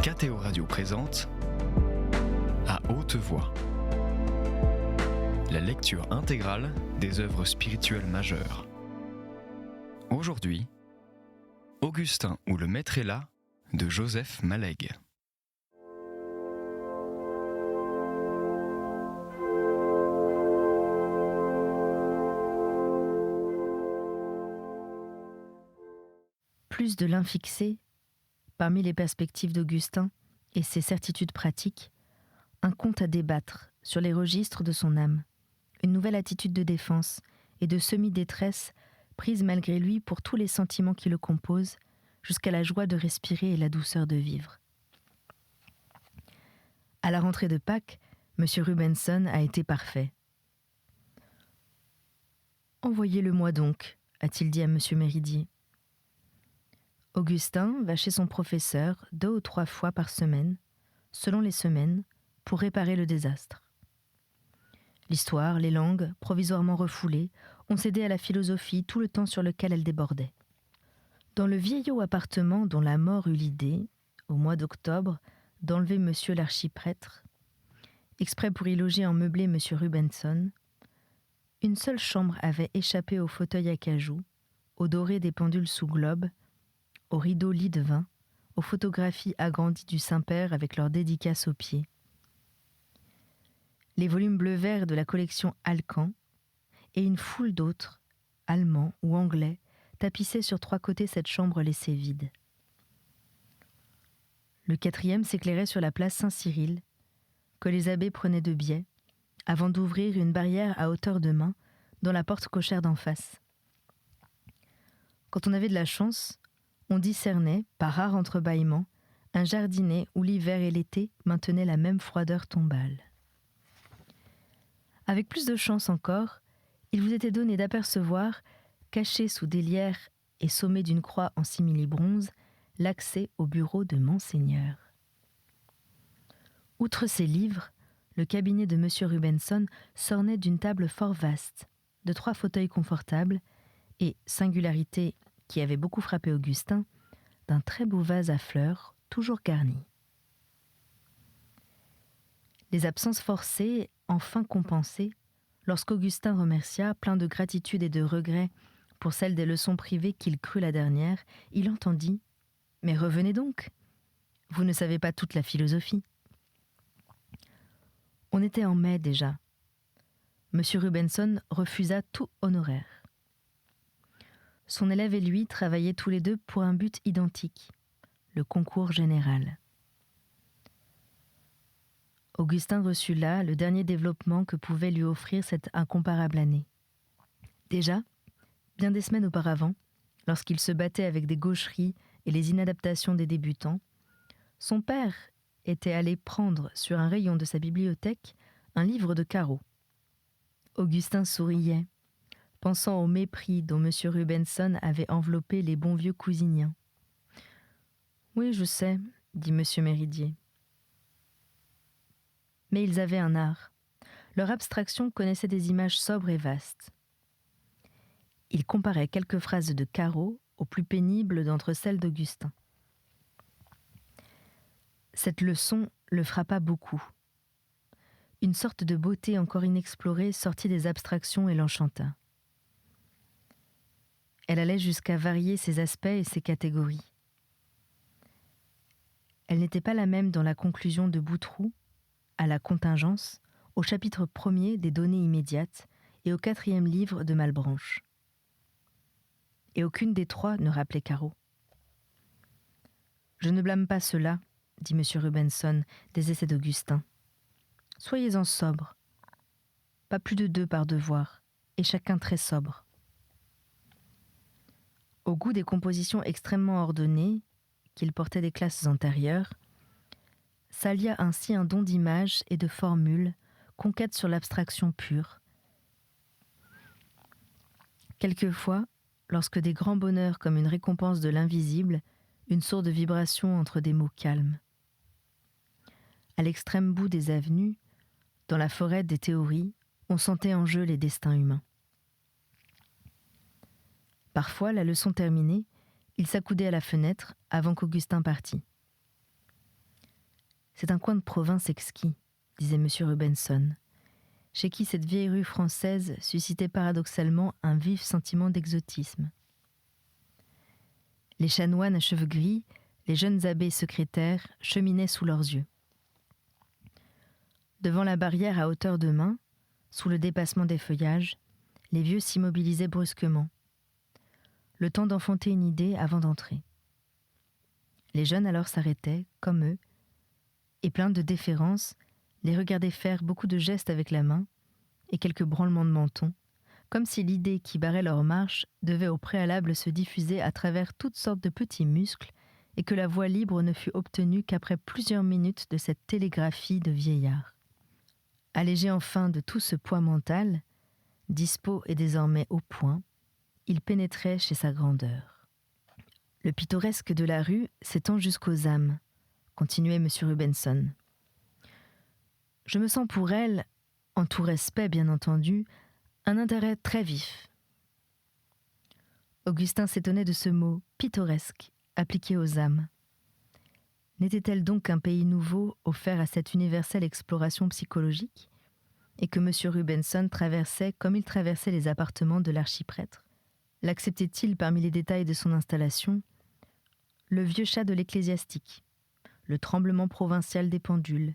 KTO Radio présente À haute voix, la lecture intégrale des œuvres spirituelles majeures. Aujourd'hui, Augustin ou le Maître est là de Joseph Malègue. Plus de l'infixé, parmi les perspectives d'Augustin et ses certitudes pratiques, un conte à débattre sur les registres de son âme, une nouvelle attitude de défense et de semi-détresse prise malgré lui pour tous les sentiments qui le composent, jusqu'à la joie de respirer et la douceur de vivre. À la rentrée de Pâques, M. Rubenson a été parfait. « Envoyez-le-moi donc », a-t-il dit à M. Méridier. Augustin va chez son professeur 2 ou 3 fois par semaine, selon les semaines, pour réparer le désastre. L'histoire, les langues, provisoirement refoulées, ont cédé à la philosophie tout le temps sur lequel elles débordaient. Dans le vieillot appartement dont la mort eut l'idée, au mois d'octobre, d'enlever monsieur l'archiprêtre, exprès pour y loger en meublé monsieur Rubenson, une seule chambre avait échappé au fauteuil à cajou, au doré des pendules sous globe, aux rideaux lit de vin, aux photographies agrandies du Saint-Père avec leurs dédicaces aux pieds. Les volumes bleu-vert de la collection Alcan et une foule d'autres, allemands ou anglais, tapissaient sur 3 côtés cette chambre laissée vide. Le 4e s'éclairait sur la place Saint-Cyril, que les abbés prenaient de biais, avant d'ouvrir une barrière à hauteur de main dans la porte cochère d'en face. Quand on avait de la chance, on discernait, par rare entrebâillement, un jardinet où l'hiver et l'été maintenaient la même froideur tombale. Avec plus de chance encore, il vous était donné d'apercevoir, caché sous des lierres et sommé d'une croix en simili-bronze, l'accès au bureau de Monseigneur. Outre ses livres, le cabinet de M. Rubenson s'ornait d'une table fort vaste, de 3 fauteuils confortables et, singularité qui avait beaucoup frappé Augustin, d'un très beau vase à fleurs, toujours garni. Les absences forcées, enfin compensées, lorsqu'Augustin remercia, plein de gratitude et de regret pour celle des leçons privées qu'il crut la dernière, il entendit « Mais revenez donc, vous ne savez pas toute la philosophie. » On était en mai déjà. M. Rubenson refusa tout honoraire. Son élève et lui travaillaient tous les deux pour un but identique, le concours général. Augustin reçut là le dernier développement que pouvait lui offrir cette incomparable année. Déjà, bien des semaines auparavant, lorsqu'il se battait avec des gaucheries et les inadaptations des débutants, son père était allé prendre sur un rayon de sa bibliothèque un livre de carreaux. Augustin souriait, pensant au mépris dont M. Rubenson avait enveloppé les bons vieux cousiniens. « Oui, je sais, » dit M. Méridier. Mais ils avaient un art. Leur abstraction connaissait des images sobres et vastes. Il comparait quelques phrases de Carreau aux plus pénibles d'entre celles d'Augustin. Cette leçon le frappa beaucoup. Une sorte de beauté encore inexplorée sortit des abstractions et l'enchanta. Elle allait jusqu'à varier ses aspects et ses catégories. Elle n'était pas la même dans la conclusion de Boutroux, à la contingence, au chapitre 1er des données immédiates et au 4e livre de Malebranche. Et aucune des 3 ne rappelait Carreau. « Je ne blâme pas cela, » dit M. Rubenson des essais d'Augustin. « Soyez-en sobres. Pas plus de 2 par devoir, et chacun très sobre. » Au goût des compositions extrêmement ordonnées, qu'il portait des classes antérieures, s'allia ainsi un don d'images et de formules conquêtes sur l'abstraction pure. Quelquefois, lorsque des grands bonheurs comme une récompense de l'invisible, une sourde vibration entre des mots calmes. À l'extrême bout des avenues, dans la forêt des théories, on sentait en jeu les destins humains. Parfois, la leçon terminée, il s'accoudait à la fenêtre avant qu'Augustin partît. C'est un coin de province exquis, disait M. Rubenson, chez qui cette vieille rue française suscitait paradoxalement un vif sentiment d'exotisme. Les chanoines à cheveux gris, les jeunes abbés secrétaires cheminaient sous leurs yeux. Devant la barrière à hauteur de main, sous le dépassement des feuillages, les vieux s'immobilisaient brusquement. Le temps d'enfanter une idée avant d'entrer. Les jeunes alors s'arrêtaient, comme eux, et pleins de déférence, les regardaient faire beaucoup de gestes avec la main et quelques branlements de menton, comme si l'idée qui barrait leur marche devait au préalable se diffuser à travers toutes sortes de petits muscles et que la voix libre ne fut obtenue qu'après plusieurs minutes de cette télégraphie de vieillard. Allégé enfin de tout ce poids mental, dispos et désormais au point, il pénétrait chez sa grandeur. Le pittoresque de la rue s'étend jusqu'aux âmes, continuait M. Rubenson. Je me sens pour elle, en tout respect bien entendu, un intérêt très vif. Augustin s'étonnait de ce mot « pittoresque » appliqué aux âmes. N'était-elle donc qu'un pays nouveau offert à cette universelle exploration psychologique et que M. Rubenson traversait comme il traversait les appartements de l'archiprêtre? L'acceptait-il parmi les détails de son installation? Le vieux chat de l'ecclésiastique, le tremblement provincial des pendules,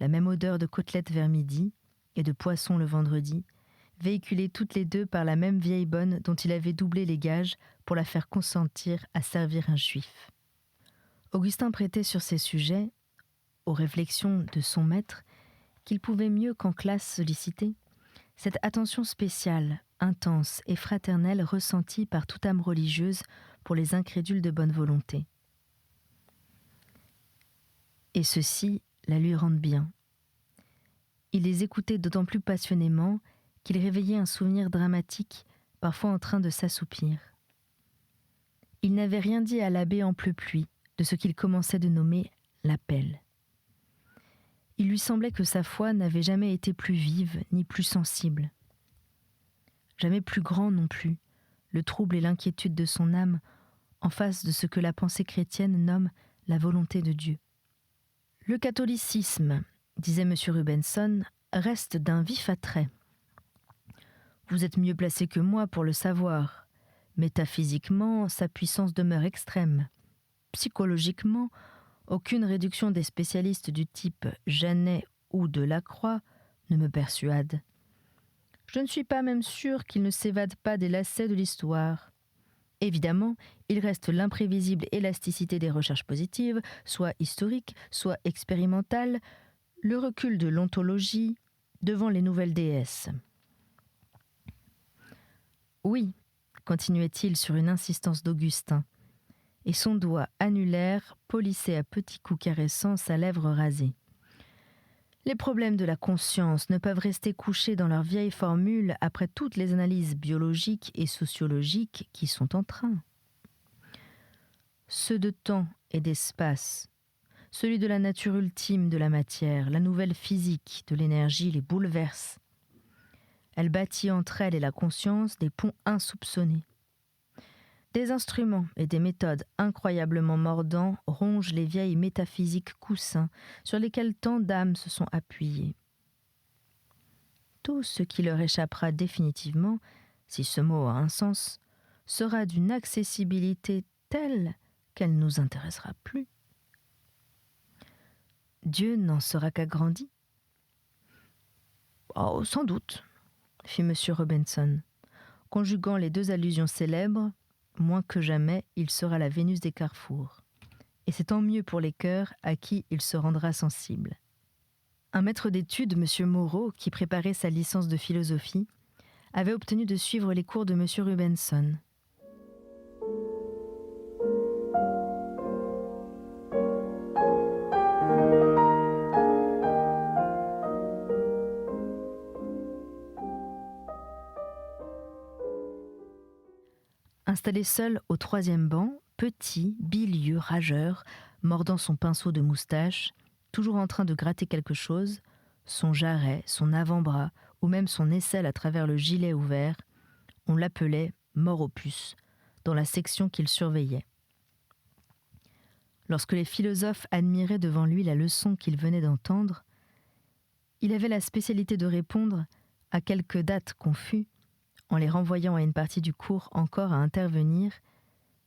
la même odeur de côtelettes vers midi et de poisson le vendredi, véhiculées toutes les deux par la même vieille bonne dont il avait doublé les gages pour la faire consentir à servir un juif. Augustin prêtait sur ces sujets, aux réflexions de son maître, qu'il pouvait mieux qu'en classe solliciter, cette attention spéciale, intense et fraternelle ressentie par toute âme religieuse pour les incrédules de bonne volonté. Et ceux-ci la lui rendent bien. Il les écoutait d'autant plus passionnément qu'il réveillait un souvenir dramatique, parfois en train de s'assoupir. Il n'avait rien dit à l'abbé en pleu-pluie de ce qu'il commençait de nommer l'appel. Il lui semblait que sa foi n'avait jamais été plus vive ni plus sensible. Jamais plus grand non plus, le trouble et l'inquiétude de son âme en face de ce que la pensée chrétienne nomme la volonté de Dieu. Le catholicisme, disait M. Rubenson, reste d'un vif attrait. Vous êtes mieux placé que moi pour le savoir. Métaphysiquement, sa puissance demeure extrême. Psychologiquement, aucune réduction des spécialistes du type Janet ou de Lacroix ne me persuade. Je ne suis pas même sûr qu'il ne s'évade pas des lacets de l'histoire. Évidemment, il reste l'imprévisible élasticité des recherches positives, soit historiques, soit expérimentales, le recul de l'ontologie devant les nouvelles déesses. Oui, continuait-il sur une insistance d'Augustin, et son doigt annulaire polissait à petits coups caressants sa lèvre rasée. Les problèmes de la conscience ne peuvent rester couchés dans leurs vieilles formules après toutes les analyses biologiques et sociologiques qui sont en train. Ceux de temps et d'espace, celui de la nature ultime de la matière, la nouvelle physique de l'énergie les bouleverse. Elle bâtit entre elle et la conscience des ponts insoupçonnés. Des instruments et des méthodes incroyablement mordants rongent les vieilles métaphysiques coussins sur lesquels tant d'âmes se sont appuyées. Tout ce qui leur échappera définitivement, si ce mot a un sens, sera d'une accessibilité telle qu'elle ne nous intéressera plus. Dieu n'en sera qu'agrandi. Oh, sans doute, fit M. Rubenson, conjuguant les deux allusions célèbres. Moins que jamais, il sera la Vénus des carrefours. Et c'est tant mieux pour les cœurs à qui il se rendra sensible. Un maître d'études, M. Moreau, qui préparait sa licence de philosophie, avait obtenu de suivre les cours de M. Rubenson. Installé seul au troisième banc, petit, bilieux, rageur, mordant son pinceau de moustache, toujours en train de gratter quelque chose, son jarret, son avant-bras ou même son aisselle à travers le gilet ouvert, on l'appelait mort aux puces, dans la section qu'il surveillait. Lorsque les philosophes admiraient devant lui la leçon qu'ils venaient d'entendre, il avait la spécialité de répondre à quelque date confus, en les renvoyant à une partie du cours encore à intervenir,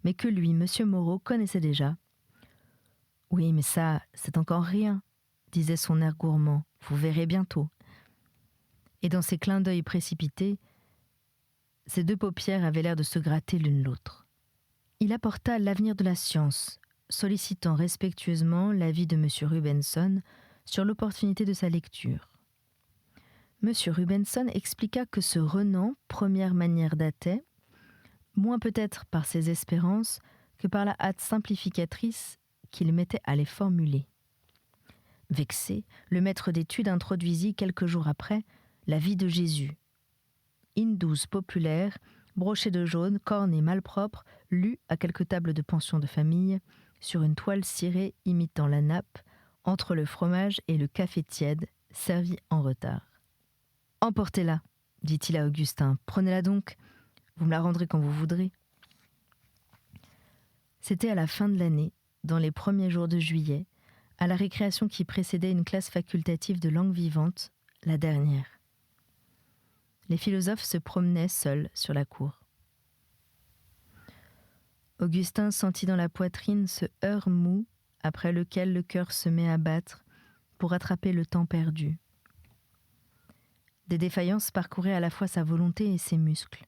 mais que lui, M. Moreau, connaissait déjà. « Oui, mais ça, c'est encore rien », disait son air gourmand, « vous verrez bientôt. » Et dans ses clins d'œil précipités, ses deux paupières avaient l'air de se gratter l'une l'autre. Il apporta l'avenir de la science, sollicitant respectueusement l'avis de M. Rubenson sur l'opportunité de sa lecture. M. Rubenson expliqua que ce Renan, première manière datait, moins peut-être par ses espérances que par la hâte simplificatrice qu'il mettait à les formuler. Vexé, le maître d'études introduisit quelques jours après la vie de Jésus. Indus populaire, broché de jaune, corne et malpropre, lu à quelques tables de pension de famille, sur une toile cirée imitant la nappe, entre le fromage et le café tiède, servi en retard. « Emportez-la, dit-il à Augustin, prenez-la donc, vous me la rendrez quand vous voudrez. » C'était à la fin de l'année, dans les premiers jours de juillet, à la récréation qui précédait une classe facultative de langue vivante, la dernière. Les philosophes se promenaient seuls sur la cour. Augustin sentit dans la poitrine ce heurt mou après lequel le cœur se met à battre pour rattraper le temps perdu. Des défaillances parcouraient à la fois sa volonté et ses muscles.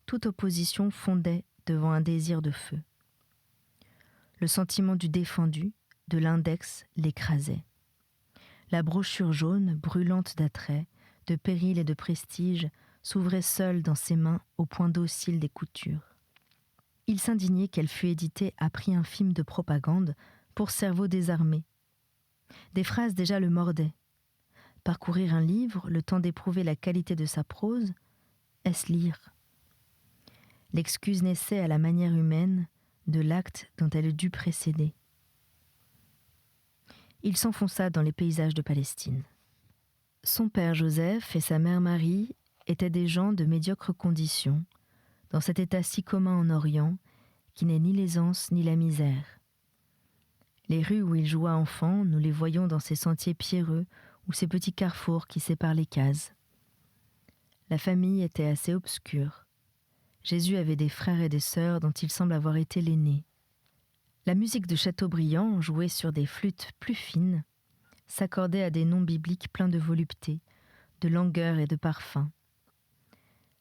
Toute opposition fondait devant un désir de feu. Le sentiment du défendu, de l'index, l'écrasait. La brochure jaune, brûlante d'attrait, de péril et de prestige, s'ouvrait seule dans ses mains au point docile des coutures. Il s'indignait qu'elle fût éditée à prix infime de propagande pour cerveau désarmé. Des phrases déjà le mordaient. Parcourir un livre, le temps d'éprouver la qualité de sa prose, est-ce lire ? L'excuse naissait à la manière humaine de l'acte dont elle dut précéder. Il s'enfonça dans les paysages de Palestine. Son père Joseph et sa mère Marie étaient des gens de médiocre condition, dans cet état si commun en Orient, qui n'est ni l'aisance ni la misère. Les rues où il joua enfant, nous les voyons dans ces sentiers pierreux ou ces petits carrefours qui séparent les cases. La famille était assez obscure. Jésus avait des frères et des sœurs dont il semble avoir été l'aîné. La musique de Chateaubriand, jouée sur des flûtes plus fines, s'accordait à des noms bibliques pleins de volupté, de langueur et de parfum.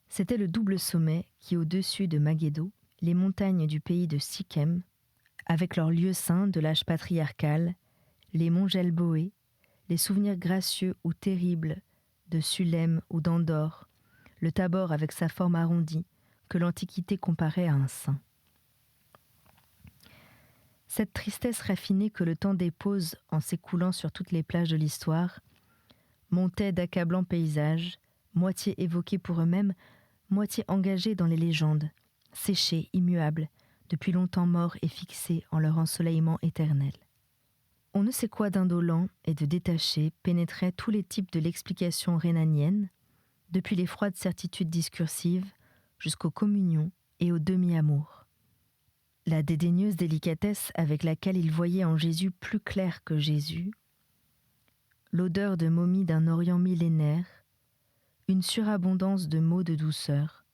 C'était le double sommet qui, au-dessus de Maghédo, les montagnes du pays de Sichem, avec leurs lieux saints de l'âge patriarcal, les monts Gelboé, les souvenirs gracieux ou terribles de Sulem ou d'Andorre, le Tabor avec sa forme arrondie, que l'Antiquité comparait à un sein. Cette tristesse raffinée que le temps dépose en s'écoulant sur toutes les plages de l'histoire montait d'accablants paysages, moitié évoqués pour eux-mêmes, moitié engagés dans les légendes, séchés, immuables, depuis longtemps morts et fixés en leur ensoleillement éternel. On ne sait quoi d'indolent et de détaché pénétrait tous les types de l'explication rhénanienne, depuis les froides certitudes discursives jusqu'aux communions et au demi-amour. La dédaigneuse délicatesse avec laquelle il voyait en Jésus plus clair que Jésus, l'odeur de momie d'un Orient millénaire, une surabondance de mots de douceur,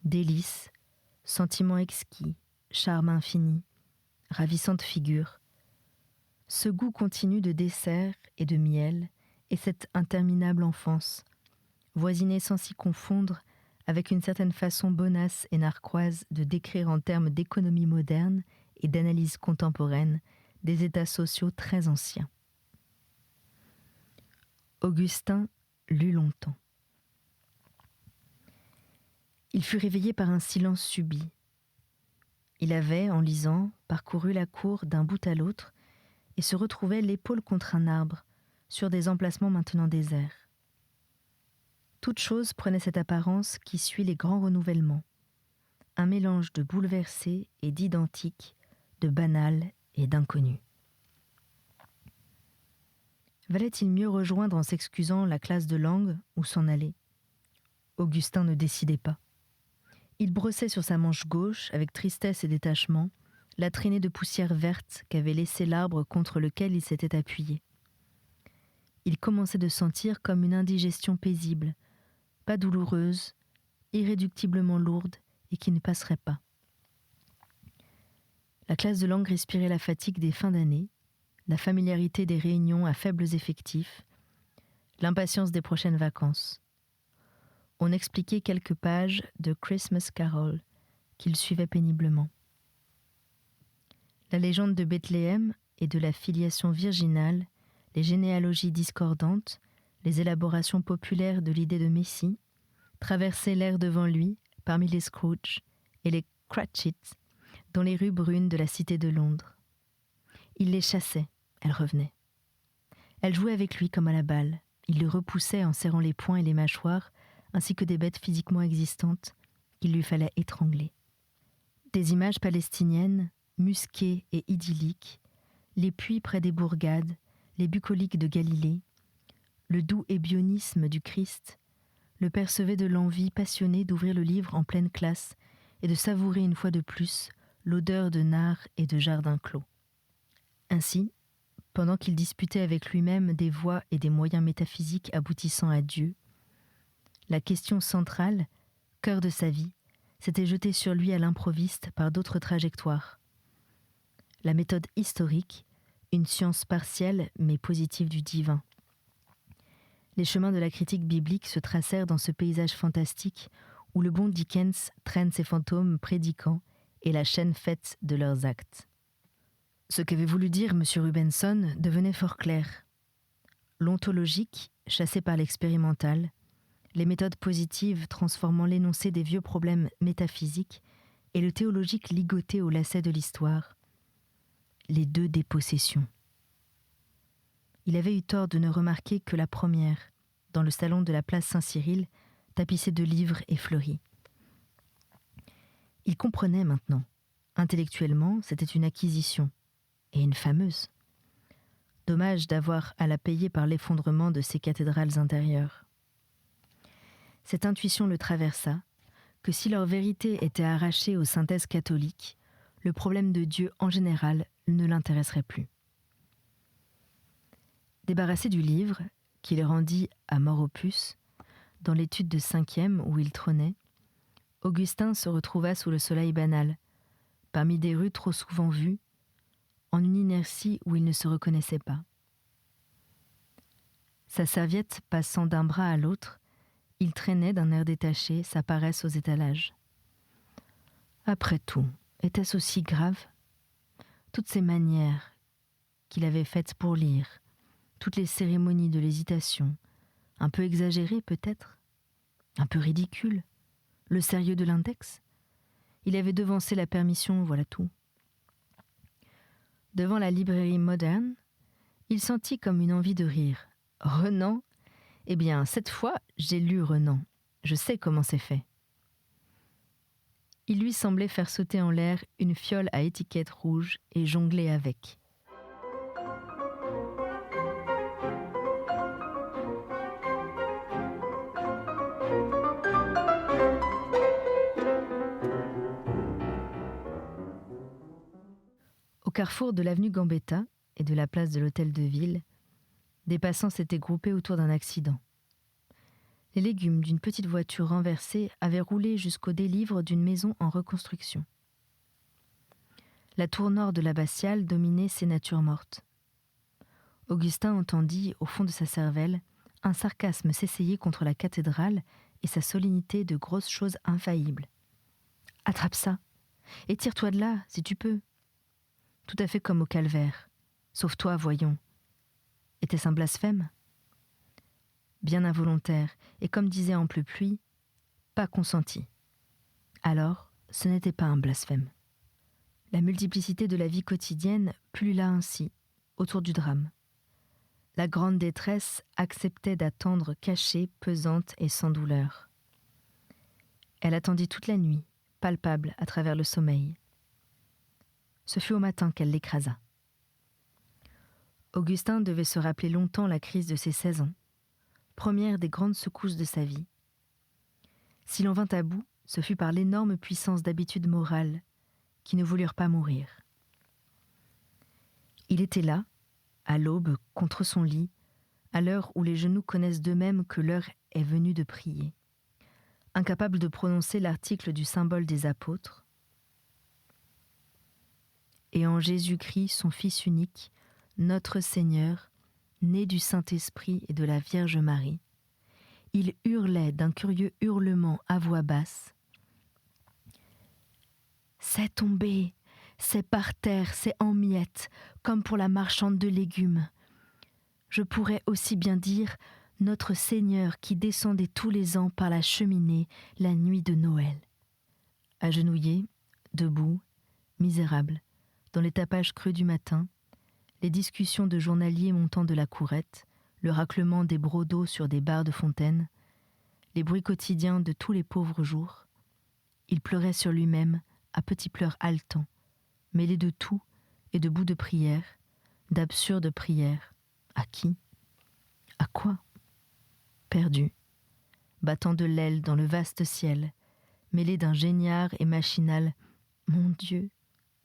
délices, sentiments exquis, charme infini, ravissante figure, ce goût continu de dessert et de miel et cette interminable enfance, voisinée sans s'y confondre avec une certaine façon bonasse et narquoise de décrire en termes d'économie moderne et d'analyse contemporaine des états sociaux très anciens. Augustin lut longtemps. Il fut réveillé par un silence subit. Il avait, en lisant, parcouru la cour d'un bout à l'autre et se retrouvait l'épaule contre un arbre, sur des emplacements maintenant déserts. Toute chose prenait cette apparence qui suit les grands renouvellements, un mélange de bouleversé et d'identique, de banal et d'inconnu. Valait-il mieux rejoindre en s'excusant la classe de langue ou s'en aller ? Augustin ne décidait pas. Il brossait sur sa manche gauche, avec tristesse et détachement, la traînée de poussière verte qu'avait laissé l'arbre contre lequel il s'était appuyé. Il commençait de sentir comme une indigestion paisible, pas douloureuse, irréductiblement lourde et qui ne passerait pas. La classe de langue respirait la fatigue des fins d'année, la familiarité des réunions à faibles effectifs, l'impatience des prochaines vacances. On expliquait quelques pages de Christmas Carol qu'il suivait péniblement. La légende de Bethléem et de la filiation virginale, les généalogies discordantes, les élaborations populaires de l'idée de Messie, traversaient l'air devant lui parmi les Scrooge et les Cratchit dans les rues brunes de la Cité de Londres. Il les chassait, elles revenaient. Elles jouaient avec lui comme à la balle. Il le repoussait en serrant les poings et les mâchoires, ainsi que des bêtes physiquement existantes qu'il lui fallait étrangler. Des images palestiniennes, musquées et idylliques, les puits près des bourgades, les bucoliques de Galilée, le doux ébionisme du Christ, le percevait de l'envie passionnée d'ouvrir le livre en pleine classe et de savourer une fois de plus l'odeur de nard et de jardin clos. Ainsi, pendant qu'il disputait avec lui-même des voies et des moyens métaphysiques aboutissant à Dieu, la question centrale, cœur de sa vie, s'était jetée sur lui à l'improviste par d'autres trajectoires. La méthode historique, une science partielle mais positive du divin. Les chemins de la critique biblique se tracèrent dans ce paysage fantastique où le bon Dickens traîne ses fantômes prédiquants et la chaîne faite de leurs actes. Ce qu'avait voulu dire M. Rubenson devenait fort clair. L'ontologique, chassé par l'expérimental, les méthodes positives transformant l'énoncé des vieux problèmes métaphysiques et le théologique ligoté au lacet de l'histoire, les deux dépossessions. Il avait eu tort de ne remarquer que la première, dans le salon de la place Saint-Cyril, tapissé de livres et fleuris. Il comprenait maintenant. Intellectuellement, c'était une acquisition, et une fameuse. Dommage d'avoir à la payer par l'effondrement de ces cathédrales intérieures. Cette intuition le traversa, que si leur vérité était arrachée aux synthèses catholiques, le problème de Dieu en général ne l'intéresserait plus. Débarrassé du livre, qu'il rendit à mort aux puces, dans l'étude de 5e où il trônait, Augustin se retrouva sous le soleil banal, parmi des rues trop souvent vues, en une inertie où il ne se reconnaissait pas. Sa serviette passant d'un bras à l'autre, il traînait d'un air détaché sa paresse aux étalages. Après tout, était-ce aussi grave ? Toutes ces manières qu'il avait faites pour lire, toutes les cérémonies de l'hésitation, un peu exagérées peut-être, un peu ridicules, le sérieux de l'index. Il avait devancé la permission, voilà tout. Devant la librairie moderne, il sentit comme une envie de rire. Renan ? Eh bien, cette fois, j'ai lu Renan. Je sais comment c'est fait. Il lui semblait faire sauter en l'air une fiole à étiquette rouge et jongler avec. Au carrefour de l'avenue Gambetta et de la place de l'Hôtel de Ville, des passants s'étaient groupés autour d'un accident. Les légumes d'une petite voiture renversée avaient roulé jusqu'au délivre d'une maison en reconstruction. La tour nord de l'abbatiale dominait ces natures mortes. Augustin entendit, au fond de sa cervelle, un sarcasme s'essayer contre la cathédrale et sa solennité de grosses choses infaillibles. « Attrape ça, et tire-toi de là, si tu peux. » Tout à fait comme au calvaire. Sauve-toi, voyons. Était-ce un blasphème ? Bien involontaire, et comme disait Amplepuis, pas consenti. Alors, ce n'était pas un blasphème. La multiplicité de la vie quotidienne pullula ainsi, autour du drame. La grande détresse acceptait d'attendre cachée, pesante et sans douleur. Elle attendit toute la nuit, palpable à travers le sommeil. Ce fut au matin qu'elle l'écrasa. Augustin devait se rappeler longtemps la crise de ses 16 ans, première des grandes secousses de sa vie. S'il en vint à bout, ce fut par l'énorme puissance d'habitudes morales qui ne voulurent pas mourir. Il était là, à l'aube, contre son lit, à l'heure où les genoux connaissent d'eux-mêmes que l'heure est venue de prier. Incapable de prononcer l'article du symbole des apôtres. Et en Jésus-Christ, son Fils unique, notre Seigneur, né du Saint-Esprit et de la Vierge Marie, il hurlait d'un curieux hurlement à voix basse. « C'est tombé, c'est par terre, c'est en miettes, comme pour la marchande de légumes. Je pourrais aussi bien dire notre Seigneur qui descendait tous les ans par la cheminée la nuit de Noël. » Agenouillé, debout, misérable, dans les tapages creux du matin, les discussions de journaliers montant de la courette, le raclement des brodeaux sur des barres de fontaine, les bruits quotidiens de tous les pauvres jours, il pleurait sur lui-même à petits pleurs haletants, mêlés de tout et de bouts de prière, d'absurdes prières. À qui ? À quoi ? Perdu, battant de l'aile dans le vaste ciel, mêlé d'un géniard et machinal « Mon Dieu,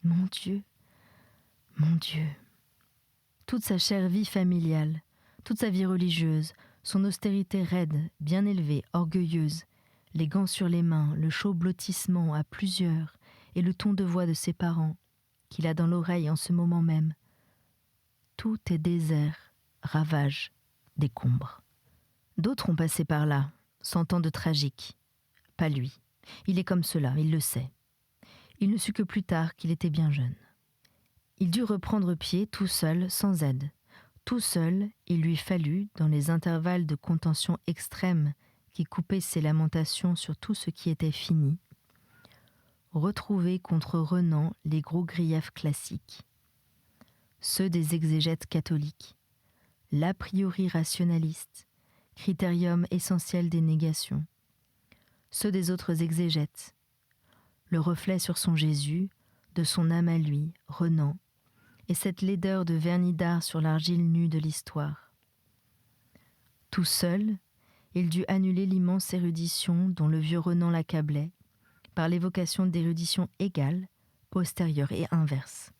mon Dieu, mon Dieu !» Toute sa chère vie familiale, toute sa vie religieuse, son austérité raide, bien élevée, orgueilleuse, les gants sur les mains, le chaud blottissement à plusieurs et le ton de voix de ses parents, qu'il a dans l'oreille en ce moment même. Tout est désert, ravage, décombre. D'autres ont passé par là, sentant de tragique. Pas lui. Il est comme cela, il le sait. Il ne sut que plus tard qu'il était bien jeune. Il dut reprendre pied tout seul, sans aide. Tout seul, il lui fallut, dans les intervalles de contention extrême qui coupaient ses lamentations sur tout ce qui était fini, retrouver contre Renan les gros griefs classiques, ceux des exégètes catholiques, l'a priori rationaliste, critérium essentiel des négations, ceux des autres exégètes, le reflet sur son Jésus, de son âme à lui, Renan, et cette laideur de vernis d'art sur l'argile nue de l'histoire. Tout seul, il dut annuler l'immense érudition dont le vieux Renan l'accablait, par l'évocation d'érudition égale, postérieure et inverse.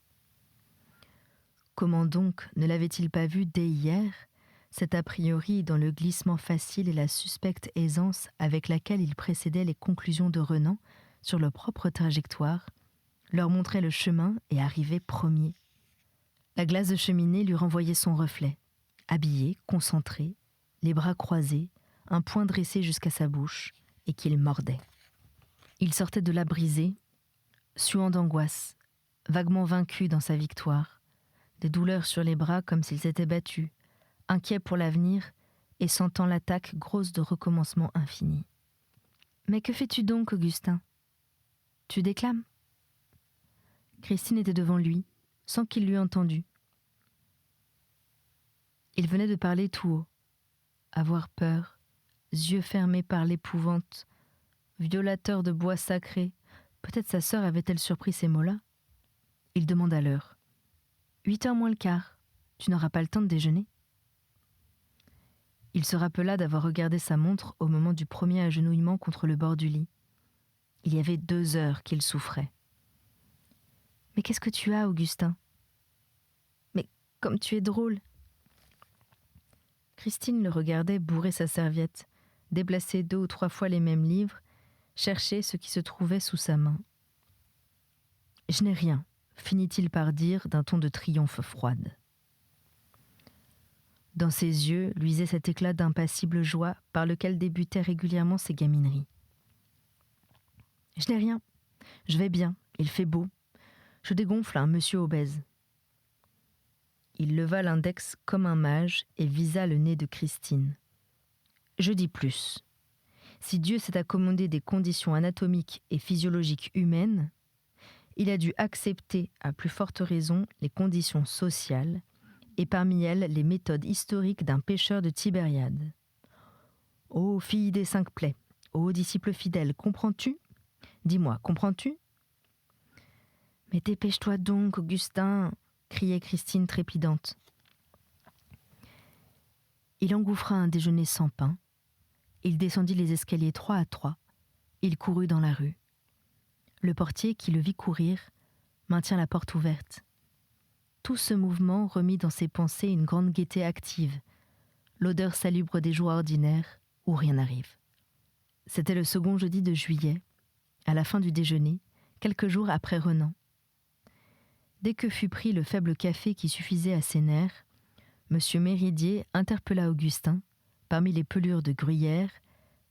Comment donc ne l'avait-il pas vu dès hier, cet a priori dans le glissement facile et la suspecte aisance avec laquelle il précédait les conclusions de Renan sur leur propre trajectoire, leur montrait le chemin et arrivait premier. La glace de cheminée lui renvoyait son reflet, habillé, concentré, les bras croisés, un poing dressé jusqu'à sa bouche, et qu'il mordait. Il sortait de là brisé, suant d'angoisse, vaguement vaincu dans sa victoire, des douleurs sur les bras comme s'il s'était battu, inquiet pour l'avenir et sentant l'attaque grosse de recommencement infini. « Mais que fais-tu donc, Augustin ? Tu déclames ?» Christine était devant lui, sans qu'il l'eût entendu. Il venait de parler tout haut, avoir peur, yeux fermés par l'épouvante, violateur de bois sacré. Peut-être sa sœur avait-elle surpris ces mots-là. Il demanda l'heure. 8h moins le quart. Tu n'auras pas le temps de déjeuner ? Il se rappela d'avoir regardé sa montre au moment du premier agenouillement contre le bord du lit. Il y avait 2 heures qu'il souffrait. « Mais qu'est-ce que tu as, Augustin ? Mais comme tu es drôle !» Christine le regardait bourrer sa serviette, déplacer 2 ou 3 fois les mêmes livres, chercher ce qui se trouvait sous sa main. « Je n'ai rien », finit-il par dire d'un ton de triomphe froide. Dans ses yeux luisait cet éclat d'impassible joie par lequel débutaient régulièrement ses gamineries. « Je n'ai rien. Je vais bien. Il fait beau. Je dégonfle un monsieur obèse. » Il leva l'index comme un mage et visa le nez de Christine. « Je dis plus. Si Dieu s'est accommodé des conditions anatomiques et physiologiques humaines, il a dû accepter à plus forte raison les conditions sociales et parmi elles les méthodes historiques d'un pêcheur de Tibériade. Ô fille des 5 plaies, ô disciple fidèle, comprends-tu ? Dis-moi, comprends-tu ? » « Mais dépêche-toi donc, Augustin !» criait Christine trépidante. Il engouffra un déjeuner sans pain. Il descendit les escaliers 3 à 3. Il courut dans la rue. Le portier, qui le vit courir, maintient la porte ouverte. tout ce mouvement remit dans ses pensées une grande gaieté active, l'odeur salubre des jours ordinaires où rien n'arrive. C'était le second jeudi de juillet, à la fin du déjeuner, quelques jours après Renan. Dès que fut pris le faible café qui suffisait à ses nerfs, M. Méridier interpella Augustin, parmi les pelures de gruyère,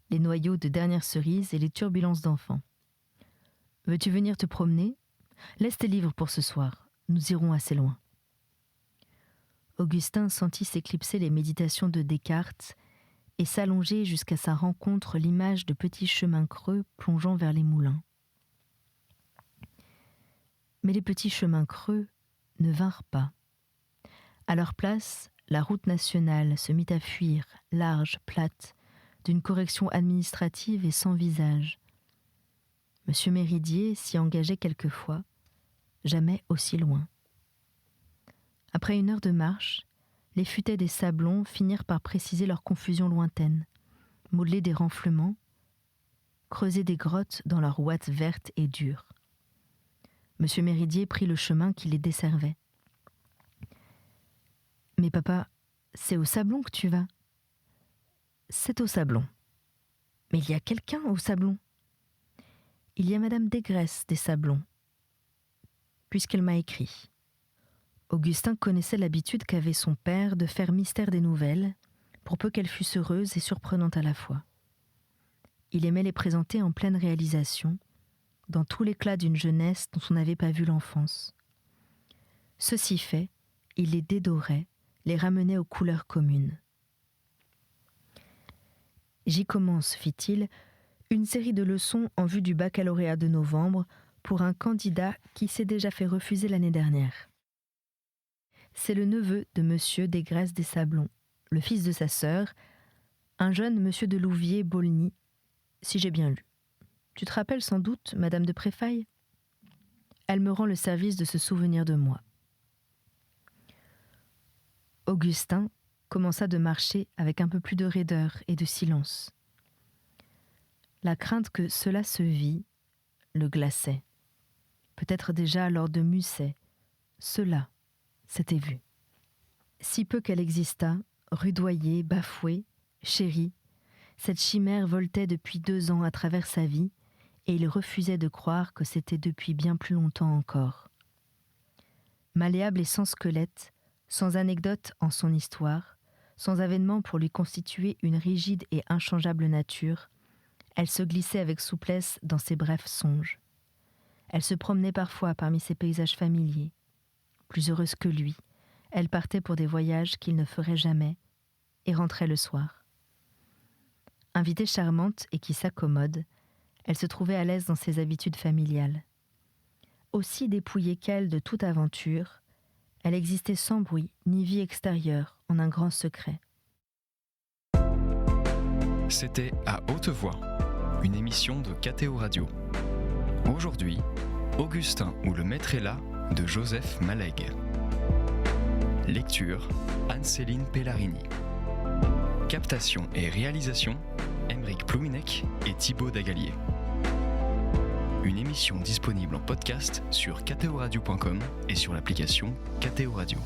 les noyaux de dernière cerise et les turbulences d'enfants. « Veux-tu venir te promener ? Laisse tes livres pour ce soir, nous irons assez loin. » Augustin sentit s'éclipser les méditations de Descartes et s'allonger jusqu'à sa rencontre l'image de petits chemins creux plongeant vers les moulins. Mais les petits chemins creux ne vinrent pas. À leur place, la route nationale se mit à fuir, large, plate, d'une correction administrative et sans visage. M. Méridier s'y engageait quelquefois, jamais aussi loin. Après 1 heure de marche, les futaies des sablons finirent par préciser leur confusion lointaine, modeler des renflements, creuser des grottes dans leur ouate verte et dure. M. Méridier prit le chemin qui les desservait. « Mais papa, c'est au Sablon que tu vas ?»« C'est au Sablon. Mais il y a quelqu'un au Sablon. Il y a Madame Desgraisses des Sablons, puisqu'elle m'a écrit. » Augustin connaissait l'habitude qu'avait son père de faire mystère des nouvelles, pour peu qu'elles fussent heureuses et surprenantes à la fois. Il aimait les présenter en pleine réalisation, dans tout l'éclat d'une jeunesse dont on n'avait pas vu l'enfance. Ceci fait, il les dédorait, les ramenait aux couleurs communes. « J'y commence, fit-il, une série de leçons en vue du baccalauréat de novembre pour un candidat qui s'est déjà fait refuser l'année dernière. C'est le neveu de M. Desgraisses des Sablons, le fils de sa sœur, un jeune M. de Louviers-Baulny, si j'ai bien lu. Tu te rappelles sans doute, Madame de Préfaille ? Elle me rend le service de se souvenir de moi. » Augustin commença de marcher avec un peu plus de raideur et de silence. La crainte que cela se vît le glaçait. Peut-être déjà lors de Musset, cela s'était vu. Si peu qu'elle existât, rudoyée, bafouée, chérie, cette chimère voltait depuis 2 ans à travers sa vie, et il refusait de croire que c'était depuis bien plus longtemps encore. Malléable et sans squelette, sans anecdote en son histoire, sans avènement pour lui constituer une rigide et inchangeable nature, elle se glissait avec souplesse dans ses brefs songes. Elle se promenait parfois parmi ses paysages familiers. Plus heureuse que lui, elle partait pour des voyages qu'il ne ferait jamais et rentrait le soir. Invitée charmante et qui s'accommode, elle se trouvait à l'aise dans ses habitudes familiales. Aussi dépouillée qu'elle de toute aventure, elle existait sans bruit ni vie extérieure, en un grand secret. C'était À Haute Voix, une émission de KTO Radio. Aujourd'hui, Augustin ou le maître est là de Joseph Malègue. Lecture, Anne-Céline Pellarini. Captation et réalisation, Aymeric Plouinec et Thibaut Dagalier. Une émission disponible en podcast sur ktoradio.com et sur l'application KTO Radio.